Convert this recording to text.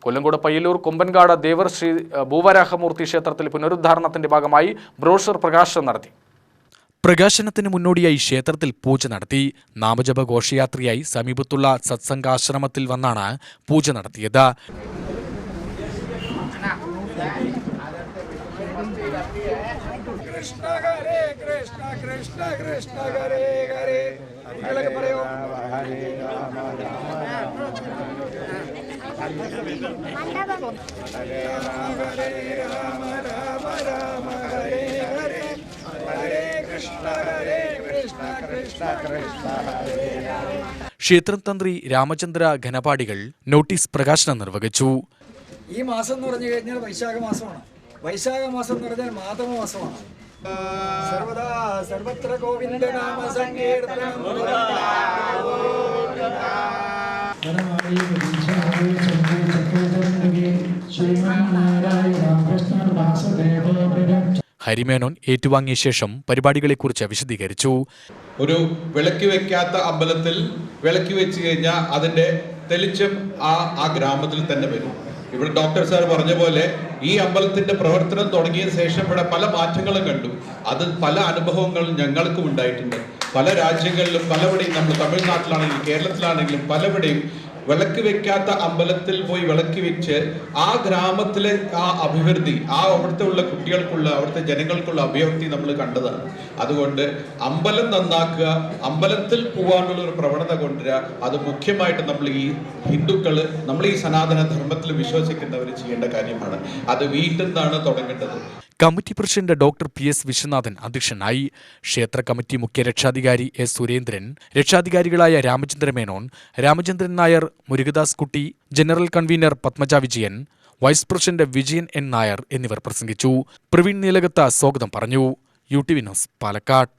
കൊല്ലങ്കോട് പയ്യന്നൂർ കൊമ്പൻകാട് ദേവർ ശ്രീ ഭൂവരാഹമൂർത്തി ക്ഷേത്രത്തിൽ പുനരുദ്ധാരണത്തിന്റെ ഭാഗമായി ബ്രോഷർ പ്രകാശനം നടത്തി. പ്രകാശനത്തിന് മുന്നോടിയായി ക്ഷേത്രത്തിൽ പൂജ നടത്തി. നാമജപ ഘോഷയാത്രയായി സമീപത്തുള്ള സത്സംഗാശ്രമത്തിൽ വന്നാണ് പൂജ നടത്തിയത്. കൃഷ്ണ ഹരേ കൃഷ്ണ കൃഷ്ണ കൃഷ്ണ ഹരേ ഹരേ ഹരേ പറയോ ഹരേ രാമ രാമ രാമ രാമ ഹരേ ഹരേ ഹരേ കൃഷ്ണ കൃഷ്ണ കൃഷ്ണ ഹരേ ഹരേ. ക്ഷേത്രം തന്ത്രി രാമചന്ദ്ര ഘനപാടികൾ നോട്ടീസ് പ്രകാശനം നിർവഹിച്ചു. ഈ മാസം എന്ന് പറഞ്ഞു കഴിഞ്ഞാൽ വൈശാഖ മാസമാണ്. വൈശാഖ മാസം എന്ന് പറഞ്ഞാൽ മാതമ മാസമാണ്. സർവദാ സർവത്ര ഗോവിന്ദ നാമ സങ്കീർത്തനം. ഹരിമേനോൻ ഏറ്റുവാങ്ങിയ ശേഷം പരിപാടികളെക്കുറിച്ച് വിശദീകരിച്ചു. ഒരു വിളക്ക് വെക്കാത്ത അമ്പലത്തിൽ വിളക്ക് വെച്ച് കഴിഞ്ഞാൽ അതിന്റെ തെളിച്ചം ആ ഗ്രാമത്തിൽ തന്നെ വരും. ഇവിടെ ഡോക്ടർ സാർ പറഞ്ഞ പോലെ ഈ അമ്പലത്തിന്റെ പ്രവർത്തനം തുടങ്ങിയ ശേഷം ഇവിടെ പല മാറ്റങ്ങളും കണ്ടു. അത് പല അനുഭവങ്ങളും ഞങ്ങൾക്കും ഉണ്ടായിട്ടുണ്ട്. പല രാജ്യങ്ങളിലും പലവിടെയും, നമ്മൾ തമിഴ്നാട്ടിലാണെങ്കിലും കേരളത്തിലാണെങ്കിലും പലവിടെയും വിളക്ക് വെക്കാത്ത അമ്പലത്തിൽ പോയി വിളക്ക് വെച്ച് ആ ഗ്രാമത്തിലെ ആ അഭിവൃദ്ധി, അവിടുത്തെ ഉള്ള കുട്ടികൾക്കുള്ള, അവിടുത്തെ ജനങ്ങൾക്കുള്ള അഭിവൃദ്ധി നമ്മൾ കണ്ടതാണ്. അതുകൊണ്ട് അമ്പലം നന്നാക്കുക, അമ്പലത്തിൽ പോകാനുള്ള ഒരു പ്രവണത കൊണ്ടുവരിക, അത് മുഖ്യമായിട്ട് നമ്മൾ ഈ ഹിന്ദുക്കൾ, നമ്മൾ ഈ സനാതന ധർമ്മത്തിൽ വിശ്വസിക്കുന്നവർ ചെയ്യേണ്ട കാര്യമാണ്. അത് വീട്ടിൽ നിന്നാണ് തുടങ്ങേണ്ടത്. Committee president doctor PS Viswanathan അധ്യക്ഷനായി. ക്ഷേത്ര കമ്മിറ്റി മുഖ്യ രക്ഷാധികാരി S Surendran, രക്ഷാധികാരികളായ Ramachandra Menon, Ramachandran Nair, Murukadas Kutty, general convener Padmaja Vijayan, vice president Vijayan N Nair എന്നിവർ പ്രസംഗിച്ചു. പ്രവീൺ നീലകത്ത് സ്വാഗതം പറഞ്ഞു. UTV news, Palakkad.